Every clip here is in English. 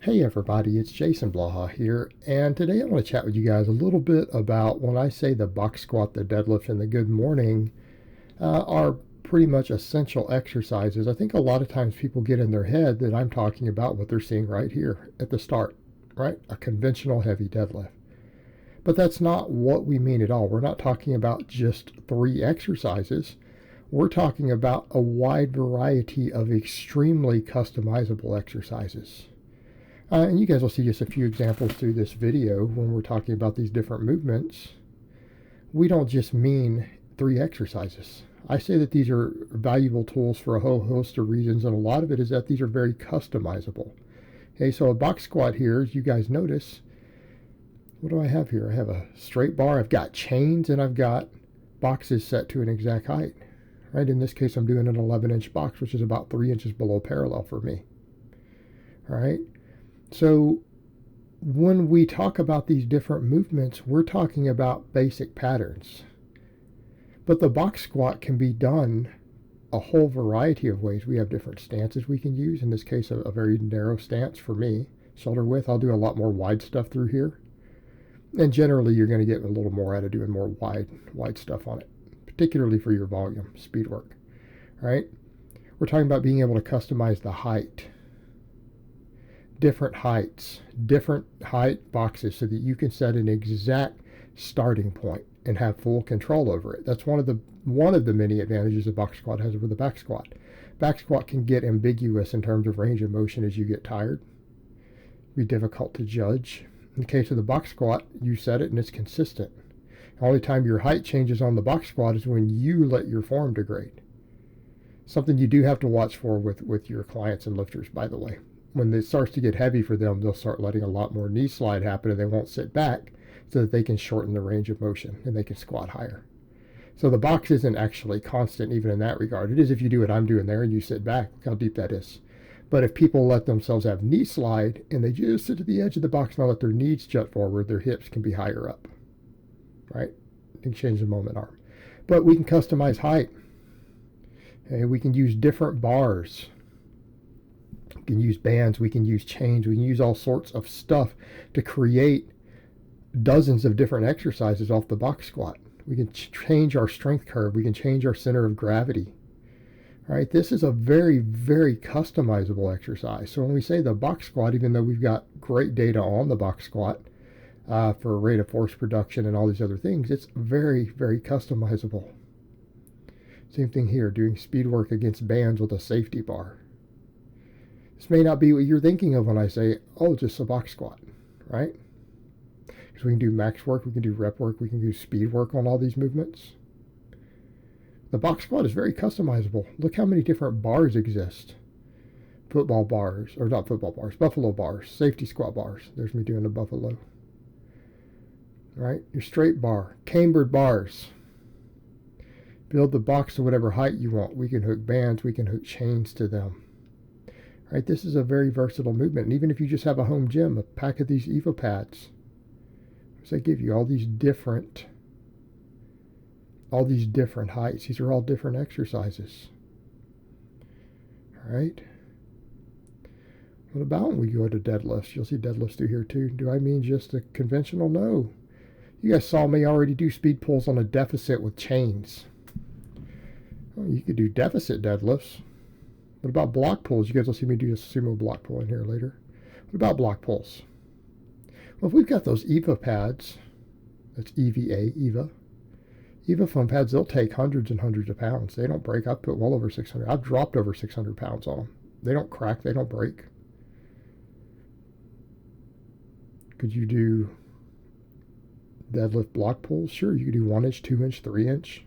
Hey everybody, it's Jason Blaha here, and today I want to chat with you guys a little bit about when I say the box squat, the deadlift, and the good morning are pretty much essential exercises. I think a lot of times people get in their head that I'm talking about what they're seeing right here at the start, right? A conventional heavy deadlift. But that's not what we mean at all. We're not talking about just three exercises. We're talking about a wide variety of extremely customizable exercises. And you guys will see just a few examples through this video when we're talking about these different movements. We don't just mean three exercises. I say that these are valuable tools for a whole host of reasons, and a lot of it is that these are very customizable. Okay, so a box squat here, as you guys notice, what do I have here? I have a straight bar, I've got chains, and I've got boxes set to an exact height. Right, in this case, I'm doing an 11-inch box, which is about 3 inches below parallel for me. All right. So when we talk about these different movements, we're talking about basic patterns. But the box squat can be done a whole variety of ways. We have different stances we can use. In this case, a very narrow stance for me. Shoulder width, I'll do a lot more wide stuff through here. And generally, you're going to get a little more out of doing more wide stuff on it, particularly for your volume, speed work. All right? We're talking about being able to customize the height. Different heights, different height boxes so that you can set an exact starting point and have full control over it. That's one of the many advantages a box squat has over the back squat. Back squat can get ambiguous in terms of range of motion as you get tired. Be difficult to judge. In the case of the box squat, you set it and it's consistent. The only time your height changes on the box squat is when you let your form degrade. Something you do have to watch for with your clients and lifters, by the way. When it starts to get heavy for them, they'll start letting a lot more knee slide happen and they won't sit back so that they can shorten the range of motion and they can squat higher. So the box isn't actually constant even in that regard. It is if you do what I'm doing there and you sit back. Look how deep that is. But if people let themselves have knee slide and they just sit to the edge of the box and let their knees jut forward, their hips can be higher up. Right? You can change the moment arm. But we can customize height. Okay, we can use different bars. We can use bands, we can use chains, we can use all sorts of stuff to create dozens of different exercises off the box squat. We can change our strength curve, we can change our center of gravity. All right, this is a very, very customizable exercise. So when we say the box squat, even though we've got great data on the box squat for rate of force production and all these other things, it's very, very customizable. Same thing here, doing speed work against bands with a safety bar. This may not be what you're thinking of when I say, oh, just a box squat, right? Because we can do max work, we can do rep work, we can do speed work on all these movements. The box squat is very customizable. Look how many different bars exist. Football bars, or not football bars, buffalo bars, safety squat bars. There's me doing a buffalo. Right? Your straight bar, cambered bars. Build the box to whatever height you want. We can hook bands, we can hook chains to them. Right, this is a very versatile movement. And even if you just have a home gym, a pack of these EVA pads, they give you all these different heights. These are all different exercises. All right. What about when we go to deadlifts? You'll see deadlifts through here too. Do I mean just a conventional? No. You guys saw me already do speed pulls on a deficit with chains. Well, you could do deficit deadlifts. What about block pulls? You guys will see me do a sumo block pull in here later. What about block pulls? Well, if we've got those EVA pads, that's EVA foam pads, they'll take hundreds and hundreds of pounds. They don't break. I've put well over 600. I've dropped over 600 pounds on them. They don't crack. They don't break. Could you do deadlift block pulls? Sure, you could do 1 inch, 2 inch, 3 inch.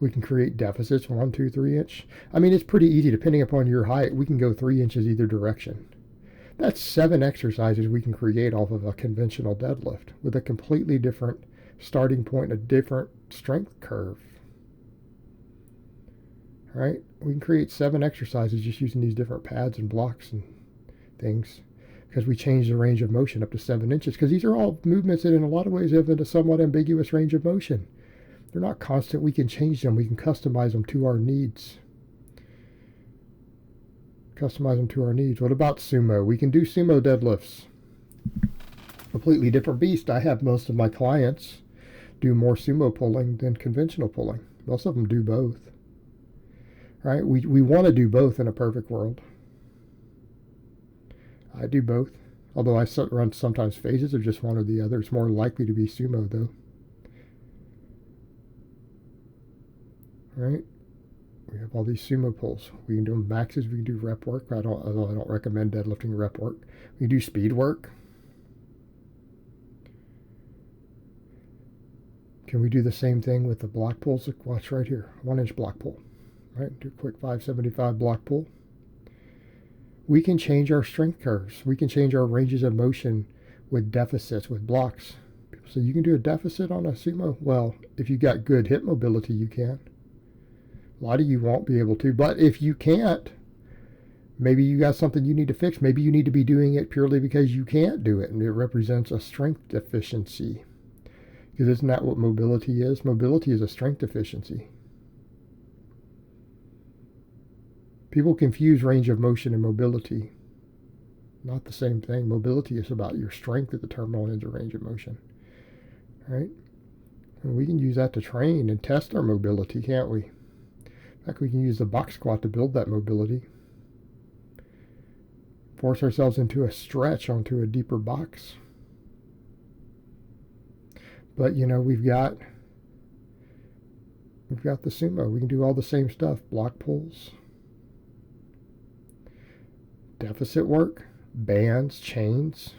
We can create deficits, 1, 2, 3 inch. I mean, it's pretty easy. Depending upon your height, we can go 3 inches either direction. That's 7 exercises we can create off of a conventional deadlift with a completely different starting point, a different strength curve. All right? We can create 7 exercises just using these different pads and blocks and things because we change the range of motion up to 7 inches because these are all movements that in a lot of ways have a somewhat ambiguous range of motion. They're not constant. We can change them. We can customize them to our needs. Customize them to our needs. What about sumo? We can do sumo deadlifts. Completely different beast. I have most of my clients do more sumo pulling than conventional pulling. Most of them do both. Right? We want to do both in a perfect world. I do both. Although I run sometimes phases of just one or the other. It's more likely to be sumo though. Right? We have all these sumo pulls. We can do maxes. We can do rep work. Although I don't recommend deadlifting rep work. We can do speed work. Can we do the same thing with the block pulls? Watch right here. 1 inch block pull. Right? Do a quick 575 block pull. We can change our strength curves. We can change our ranges of motion with deficits, with blocks. So you can do a deficit on a sumo. Well, if you got good hip mobility, you can. A lot of you won't be able to. But if you can't, maybe you got something you need to fix. Maybe you need to be doing it purely because you can't do it, and it represents a strength deficiency. Because isn't that what mobility is? Mobility is a strength deficiency. People confuse range of motion and mobility. Not the same thing. Mobility is about your strength at the terminal ends of range of motion. Right? And we can use that to train and test our mobility, can't we? In fact, we can use the box squat to build that mobility. Force ourselves into a stretch onto a deeper box. But, you know, we've got the sumo. We can do all the same stuff. Block pulls. Deficit work. Bands. Chains.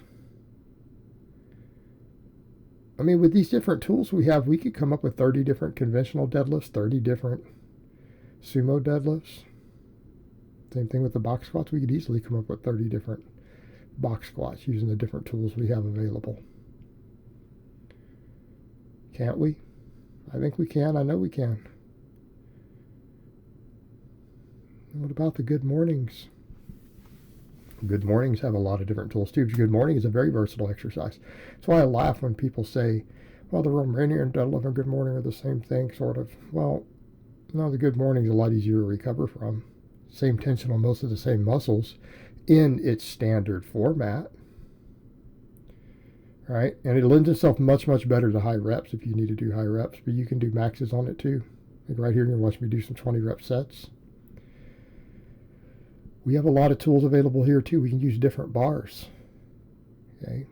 I mean, with these different tools we have, we could come up with 30 different conventional deadlifts, 30 different sumo deadlifts. Same thing with the box squats. We could easily come up with 30 different box squats using the different tools we have available. Can't we? I think we can. I know we can. What about the good mornings? Good mornings have a lot of different tools too. Good morning is a very versatile exercise. That's why I laugh when people say, well, the Romanian and deadlift and good morning are the same thing, sort of. Well, no, the good morning is a lot easier to recover from. Same tension on most of the same muscles in its standard format. Right? And it lends itself much, much better to high reps if you need to do high reps, but you can do maxes on it too. Like right here, you're going to watch me do some 20 rep sets. We have a lot of tools available here too. We can use different bars. Okay.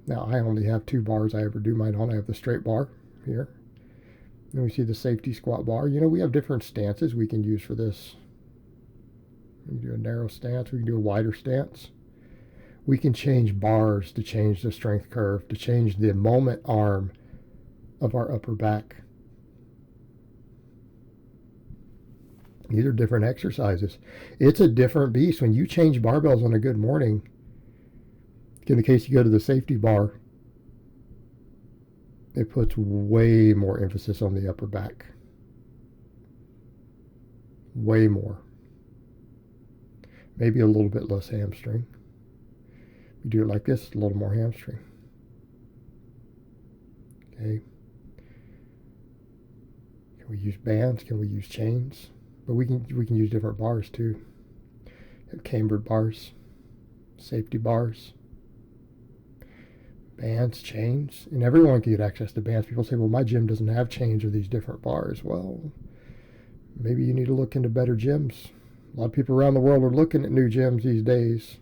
Now I only have 2 bars I ever do mine on. I have the straight bar here. Then we see the safety squat bar. You know, we have different stances we can use for this. We can do a narrow stance. We can do a wider stance. We can change bars to change the strength curve, to change the moment arm of our upper back. These are different exercises. It's a different beast. When you change barbells on a good morning, in the case you go to the safety bar, it puts way more emphasis on the upper back. Way more. Maybe a little bit less hamstring. You do it like this, a little more hamstring. Okay. Can we use bands? Can we use chains? But we can use different bars too. Have cambered bars, safety bars, bands, chains, and everyone can get access to bands. People say, well, my gym doesn't have chains or these different bars. Well, maybe you need to look into better gyms. A lot of people around the world are looking at new gyms these days.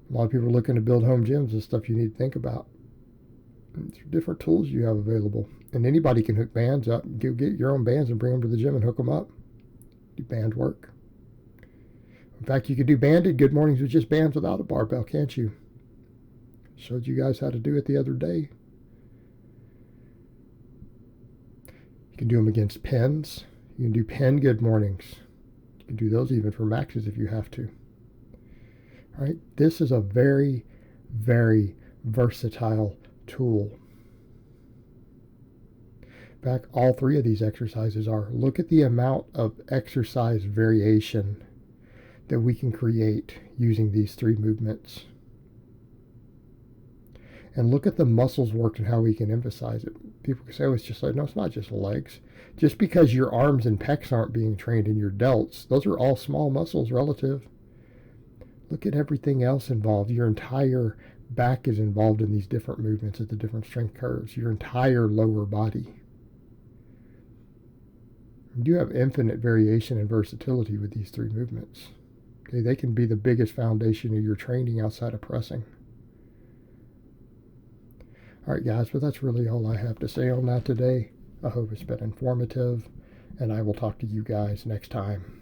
A lot of people are looking to build home gyms and stuff you need to think about. It's different tools you have available. And anybody can hook bands up. Get your own bands and bring them to the gym and hook them up. Do band work. In fact, you could do banded good mornings with just bands without a barbell, can't you? Showed you guys how to do it the other day. You can do them against pens. You can do pen good mornings. You can do those even for maxes if you have to. All right, this is a very, very versatile tool. In fact, all 3 of these exercises are. Look at the amount of exercise variation that we can create using these 3 movements. and look at the muscles worked and how we can emphasize it. People can say, oh, it's just like, no, it's not just legs. Just because your arms and pecs aren't being trained in your delts, those are all small muscles relative. Look at everything else involved. Your entire back is involved in these different movements at the different strength curves. Your entire lower body. You have infinite variation and versatility with these three movements. Okay, they can be the biggest foundation of your training outside of pressing. All right, guys, but that's really all I have to say on that today. I hope it's been informative, and I will talk to you guys next time.